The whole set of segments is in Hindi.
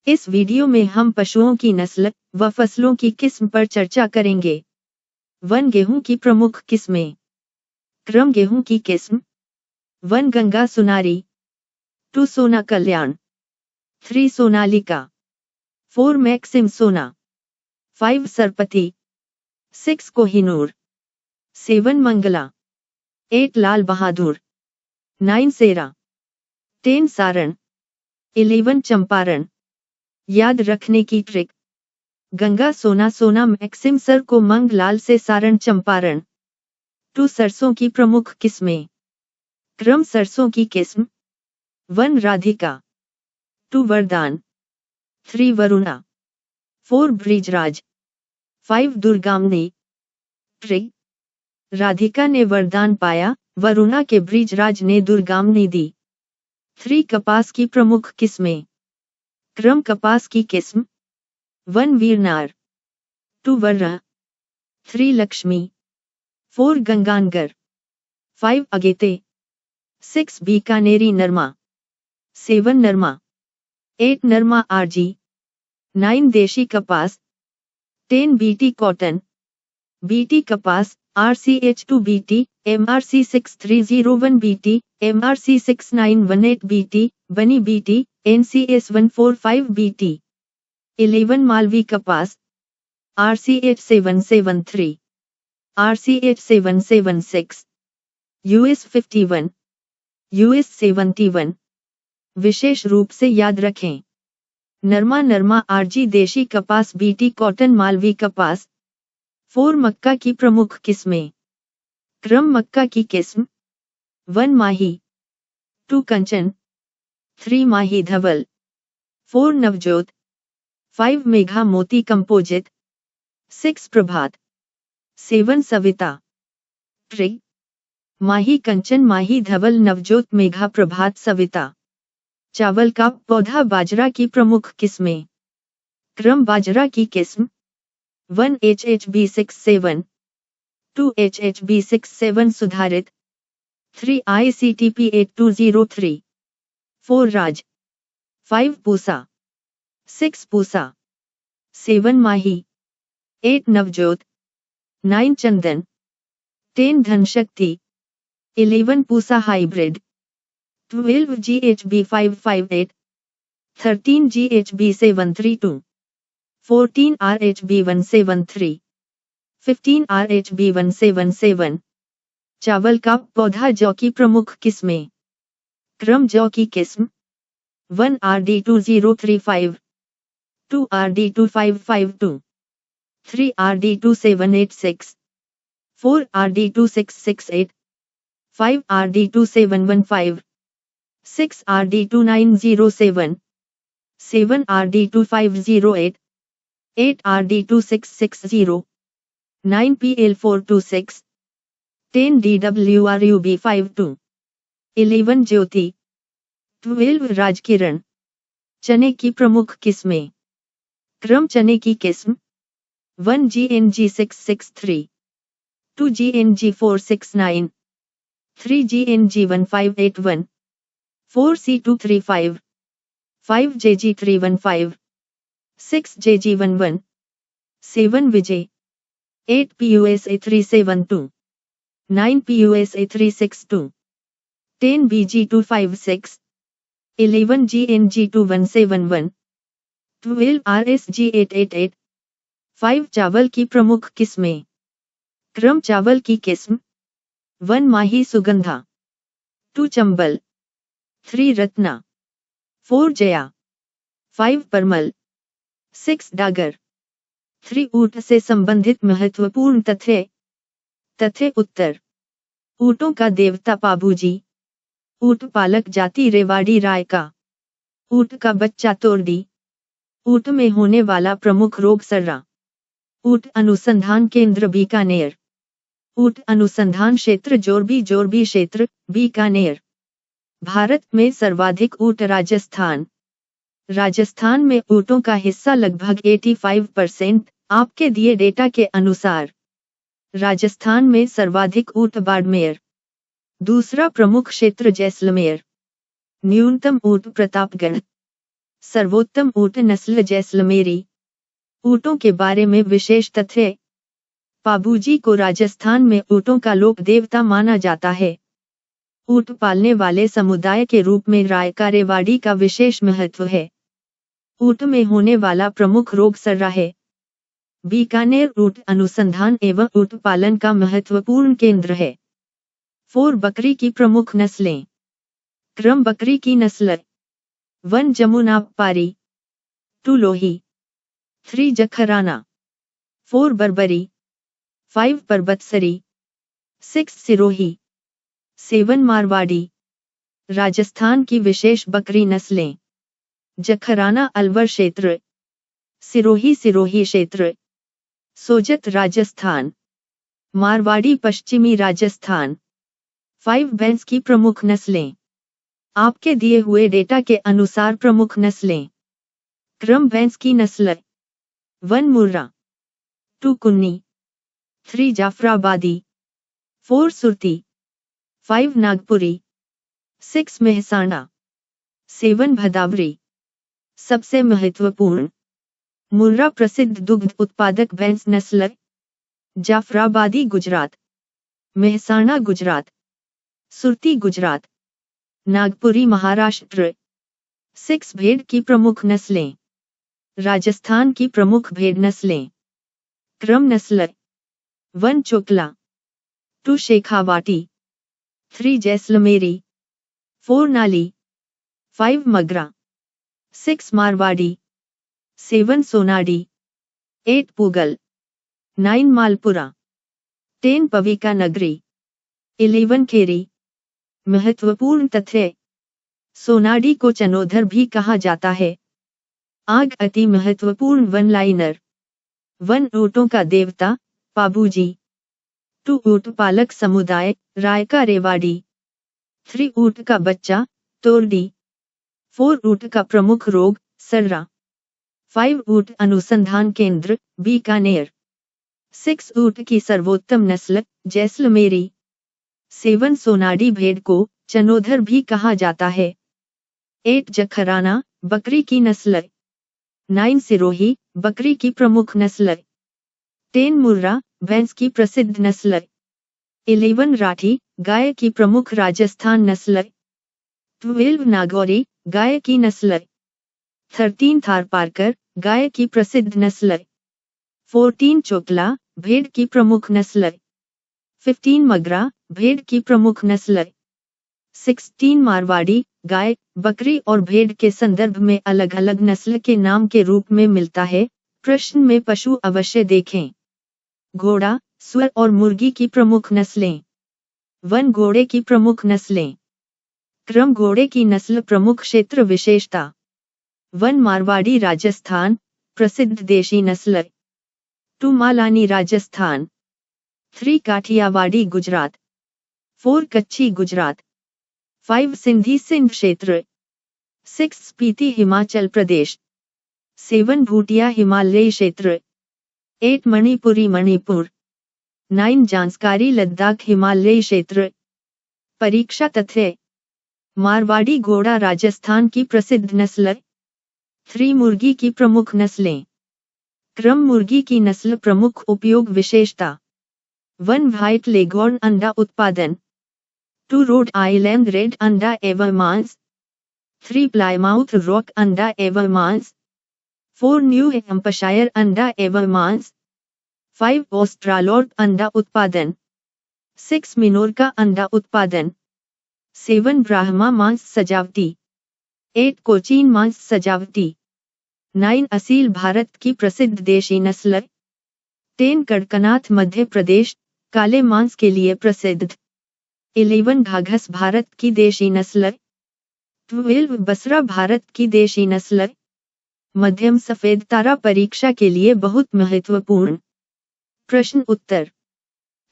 इस वीडियो में हम पशुओं की नस्ल व फसलों की किस्म पर चर्चा करेंगे। 1 गेहूं की प्रमुख किस्में। क्रम गेहूं की किस्म। 1 गंगा सुनारी, 2 सोना कल्याण, 3 सोनालिका, 4 मैक्सिम सोना, 5 सरपति, 6 कोहिनूर, 7 मंगला, 8 लाल बहादुर, 9 सेरा, 10 सारण, 11 चंपारण। याद रखने की ट्रिक। गंगा सोना सोना मैक्सिम सर को मंग लाल से सारण चंपारण। 2 सरसों की प्रमुख किस्में। क्रम सरसों की किस्म। 1 राधिका, 2 वरदान, 3 वरुणा, 4 ब्रिजराज, 5 दुर्गामनी। ट्रिक। राधिका ने वरदान पाया, वरुणा के ब्रिजराज ने दुर्गामनी दी। 3 कपास की प्रमुख किस्में। क्रम कपास की किस्म। 1 वीरनार, 2 वर्रा, 3 लक्ष्मी, 4 गंगानगर, 5 अगेते, 6 बीकानेरी नरमा, 7 नरमा, 8 नरमा आरजी, 9 देशी कपास, 10 बीटी कॉटन। बीटी कपास RCH2 BT, MRC 6301 BT, MRC 6918 BT, बनी BT, NCS 145 BT। 11 मालवी कपास RCH 773, RCH 776, US 51, US 71। विशेष रूप से याद रखें। नरमा नरमा आरजी देशी कपास बीटी कॉटन मालवी कपास। 4 मक्का की प्रमुख किस्में। क्रम मक्का की किस्म। 1 माही, 2 कंचन, 3 माही धवल, 4 नवजोत, 5 मेघा मोती कंपोजिट, 6 प्रभात, 7 सविता। ट्रिक। माही कंचन माही धवल नवजोत मेघा प्रभात सविता। चावल का पौधा बाजरा की प्रमुख किस्में। क्रम बाजरा की किस्म। 1 HHB67, 2 HHB67 सुधारित, 3 ICTP 8203, 4 राज, 5 पूसा, 6 पूसा, 7 माही, 8 नवजोत, 9 चंदन, 10 धनशक्ति, 11 Pusa hybrid, 12 GHB 558, 13 GHB 732, 14 RHB 173, 15 RHB 177। चावल का पौधा जौ की प्रमुख किस्में। क्रम जौ की किस्म। 1 RD2035, 2 RD2552, 3 RD2786, 4 RD2668, 5 RD2715, 6 RD2907, 7 RD2508, 8 RD2660, 9 PL426, 10 DWRUB52, 11 ज्योति, 12 राजकिरण। चने की प्रमुख किस्में। क्रम चने की किस्म। 1 GNG 663, 2 GNG 469, 3 GNG 1581, 4 C235, 5 JG 315, 6 JG 11, 7 विजय, 8 PUSA 372, 9 PUSA 362, 10 BG 256, 11 GNG 2171, 12 RSG 888। 5 चावल की प्रमुख किस्में। क्रम चावल की किस्म। 1 माही सुगंधा, 2 चंबल, 3 रत्ना, 4 जया, 5 परमल, 6 डागर। 3 ऊंट से संबंधित महत्वपूर्ण तथ्य उत्तर। ऊंटों का देवता पाबूजी। ऊंट पालक जाति रेवाड़ी राय का। ऊंट का बच्चा तोरडी। ऊंट में होने वाला प्रमुख रोग सर्रा। ऊंट अनुसंधान केंद्र बीकानेर। ऊंट अनुसंधान क्षेत्र जोरबी क्षेत्र, बीकानेर। भारत में सर्वाधिक ऊंट राजस्थान। राजस्थान में ऊंटों का हिस्सा लगभग 85%। आपके दिए डेटा के अनुसार राजस्थान में सर्वाधिक ऊंट बाड़मेर। दूसरा प्रमुख क्षेत्र जैसलमेर। न्यूनतम ऊंट प्रतापगढ़। सर्वोत्तम ऊँट नस्ल जैसलमेरी। ऊँटों के बारे में विशेष तथ्य। पाबूजी को राजस्थान में ऊँटों का लोक देवता माना जाता है। ऊँट पालने वाले समुदाय के रूप में रायका रेवाड़ी का विशेष महत्व है। ऊँट में होने वाला प्रमुख रोग सर्रा है। बीकानेर ऊँट अनुसंधान एवं ऊँट पालन का महत्वपूर्ण केंद्र है। 4 बकरी की प्रमुख नस्लें। क्रम बकरी की नस्ल। 1 जमुना पारी, 2 लोही, 3 जखराना, 4 बर्बरी, 5 परबतसरी, 6 सिरोही, 7 मारवाड़ी। राजस्थान की विशेष बकरी नस्लें। जखराना अलवर क्षेत्र, सिरोही सिरोही क्षेत्र, सोजत राजस्थान, मारवाड़ी पश्चिमी राजस्थान। 5 भैंस की प्रमुख नस्लें। आपके दिए हुए डेटा के अनुसार प्रमुख नस्लें। क्रम भैंस की नस्ल। 1 मुर्रा, 2 कुन्नी, 3 जाफराबादी, 4 सुरती, 5 नागपुरी, 6 मेहसाणा, 7 भदावरी। सबसे महत्वपूर्ण। मुर्रा प्रसिद्ध दुग्ध उत्पादक भैंस नस्ल। जाफराबादी गुजरात, मेहसाणा गुजरात, सुरती गुजरात, नागपुरी महाराष्ट्र। 6 भेड़ की प्रमुख नस्लें। राजस्थान की प्रमुख भेड़ नस्लें। क्रम नस्ल। 1 चोकला, 2 शेखावाटी, 3 जैसलमेरी, 4 नाली, 5 मगरा, 6 मारवाड़ी, 7 सोनाडी, 8 पूगल, 9 मालपुरा, 10 पविका नगरी, 11 खेरी। महत्वपूर्ण तथ्य। सोनाडी को चनोधर भी कहा जाता है। आग अति महत्वपूर्ण वन लाइनर। 1 ऊँटों का देवता, पाबूजी, 2 ऊँट पालक समुदाय, रायका रेवाड़ी, 3 ऊँट का बच्चा, तोरडी, 4 ऊँट का प्रमुख रोग, सर्रा, 5 ऊँट अनुसंधान केंद्र, बीकानेर, 6 ऊँट की सर्वोत्तम नस्ल, जैसलमेरी, 7 सोनाडी भेड़ को चनोधर भी कहा जाता है, 8 जखराना, बकरी की नस्ल, 9 सिरोही, बकरी की प्रमुख नस्ल, 10 मुर्रा, भैंस की प्रसिद्ध नस्ल, 11 राठी, गाय की प्रमुख राजस्थान नस्ल, 12 नागौरी, गाय की नस्ल, 13 थारपारकर, गाय की प्रसिद्ध नस्ल, 14 चोकला, भेड़ की प्रमुख नस्ल, 15 मगरा, भेड़ की प्रमुख नस्ल, 16 मारवाड़ी, गाय, बकरी और भेड़ के संदर्भ में अलग अलग नस्ल के नाम के रूप में मिलता है। प्रश्न में पशु अवश्य देखें। घोड़ा, सुअर और मुर्गी की प्रमुख नस्लें। 1 घोड़े की प्रमुख नस्लें। क्रम घोड़े की नस्ल प्रमुख क्षेत्र विशेषता। 1 मारवाड़ी राजस्थान, प्रसिद्ध देशी नस्ल, 2 मालानी राजस्थान, 3 काठियावाड़ी गुजरात, 4 कच्छी गुजरात, 5 सिंधी सिंध क्षेत्र, 6 स्पीति हिमाचल प्रदेश, 7 भूटिया हिमालयी क्षेत्र, 8 मणिपुरी मणिपुर, 9 जांस्कारी लद्दाख हिमालयी क्षेत्र। परीक्षा तथ्य। मारवाड़ी घोड़ा राजस्थान की प्रसिद्ध नस्ल। 3 मुर्गी की प्रमुख नस्लें। क्रम मुर्गी की नस्ल प्रमुख उपयोग विशेषता। 1 व्हाइट लेगॉर्न अंडा उत्पादन, 2 रोड आइलैंड रेड अंडा एवं मांस, 3 प्लायमाउथ रॉक अंडा एवं मांस, 4 न्यू हैम्पशायर अंडा एवं मांस, 5 ऑस्ट्रालोर्प अंडा उत्पादन, 6 मिनोरका अंडा उत्पादन, 7 ब्राह्मा मांस सजावटी, 8 कोचीन मांस सजावटी, 9 असील भारत की प्रसिद्ध देशी नस्ल, 10 कड़कनाथ मध्य प्रदेश, काले मांस के लिए प्रसिद्ध, 11 घाघस भारत की देशी नस्ल, 12 बसरा भारत की देशी नस्ल। मध्यम सफेद तारा परीक्षा के लिए बहुत महत्वपूर्ण। प्रश्न उत्तर।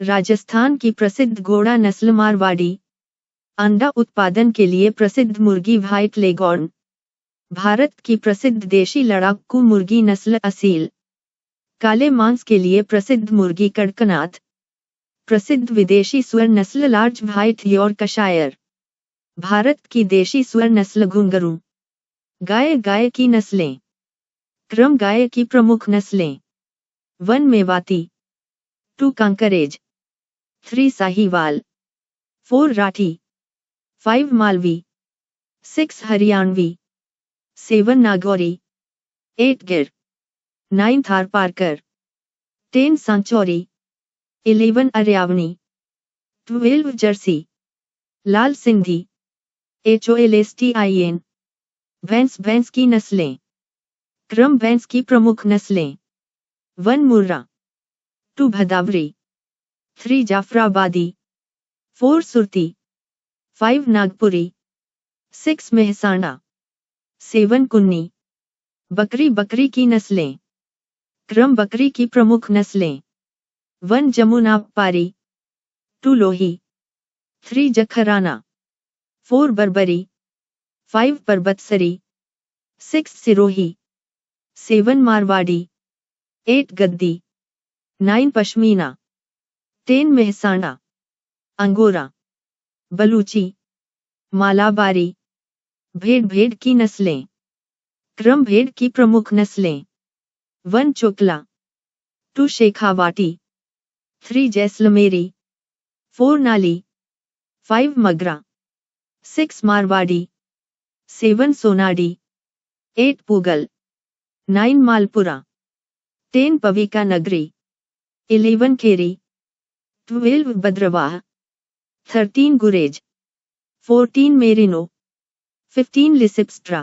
राजस्थान की प्रसिद्ध घोड़ा नस्ल मारवाड़ी। अंडा उत्पादन के लिए प्रसिद्ध मुर्गी व्हाइट लेगॉर्न। भारत की प्रसिद्ध देशी लड़ाकू मुर्गी नस्ल असील। काले मांस के लिए प्रसिद्ध मुर्गी कड़कनाथ। प्रसिद्ध विदेशी सुअर नस्ल लार्ज व्हाइट यॉर्कशायर। भारत की देशी सुअर नस्ल घुंघरू। गाय गाय की नस्लें। क्रम गाय की प्रमुख नस्लें। 1 मेवाती, 2 कांकरेज, 3 साहीवाल, 4 राठी, 5 मालवी, 6 हरियाणवी, 7 नागौरी, 8 गिर, 9 थारपारकर, 10 सांचौरी, 11 अरियावनी, 12 जर्सी, लाल सिंधी, HOLSTIN। भैंस भैंस की नस्लें। क्रम भैंस की प्रमुख नस्लें। 1 मुर्रा, 2 भदावरी, 3 जाफराबादी, 4 सुरती, 5 नागपुरी, 6 मेहसाणा, 7 कुन्नी। बकरी बकरी की नस्लें। क्रम बकरी की प्रमुख नस्लें। 1 जमुना पारी, 2 लोही, 3 जखराना, 4 बर्बरी, 5 परबतसरी, 6 सिरोही, 7 मारवाड़ी, 8 गद्दी, 9 पश्मीना, 10 मेहसाणा, अंगोरा, बलूची, मालाबारी। भेड़ भेड़ की नस्लें। क्रम भेड़ की प्रमुख नस्लें। 1 चोकला, 2 शेखावाटी, 3 जैसलमेरी, 4 नाली, 5 मगरा, 6 मारवाड़ी, 7 सोनाडी, 8 पुगल, 9 मालपुरा, 10 पविका नगरी, 11 खेरी, 12 भद्रवाह, 13 गुरेज, 14 मेरिनो, 15 लिसिप्स्ट्रा।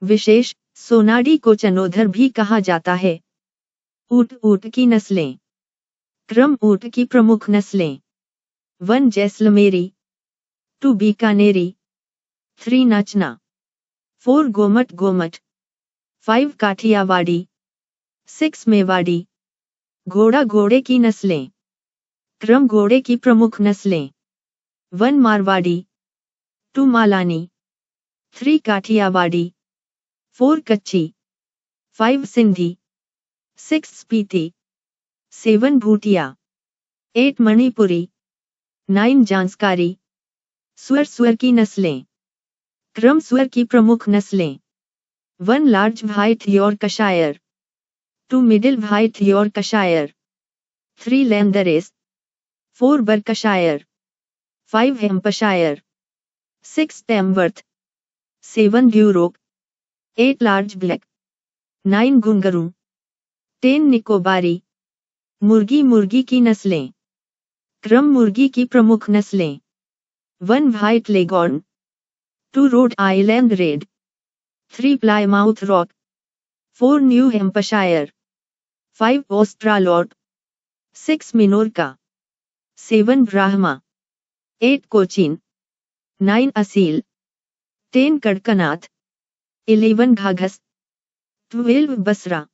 विशेष, सोनाडी को चनोधर भी कहा जाता है। ऊँट ऊँट की नस्लें। क्रम ऊँट की प्रमुख नस्लें। 1 जैसलमेरी, 2 बीकानेरी, 3 नचना, 4 गोमट गोमट, 5 काठियावाड़ी, 6 मेवाड़ी। घोड़ा घोड़े की नस्लें। क्रम घोड़े की प्रमुख नस्लें। 1 मारवाड़ी, 2 मालानी, 3 काठियावाड़ी, 4 कच्ची, 5 सिंधी, 6 स्पीति, 7 भूटिया, 8 मणिपुरी, 9 जांस्कारी। सुअर सुअर की नस्लें। क्रम सुअर की प्रमुख नस्लें। 1 large white Yorkshire, 2 middle white Yorkshire, 3 लैंडरेस, 4 Berkshire, 5 Hampshire, 6 टेमवर्थ, 7 Duroc, 8 large black, 9 गुंगरू, 10 Nicobari. मुर्गी मुर्गी की नस्लें। क्रम मुर्गी की प्रमुख नस्लें। 1 white Leghorn, 2 Rhode Island Red, 3 Plymouth Rock, 4 New Hampshire, 5 Australorp, 6 Minorca, 7 Brahma, 8 Cochin, 9 Aseel, 10 Kadaknath, 11 Ghagus, 12 Basra.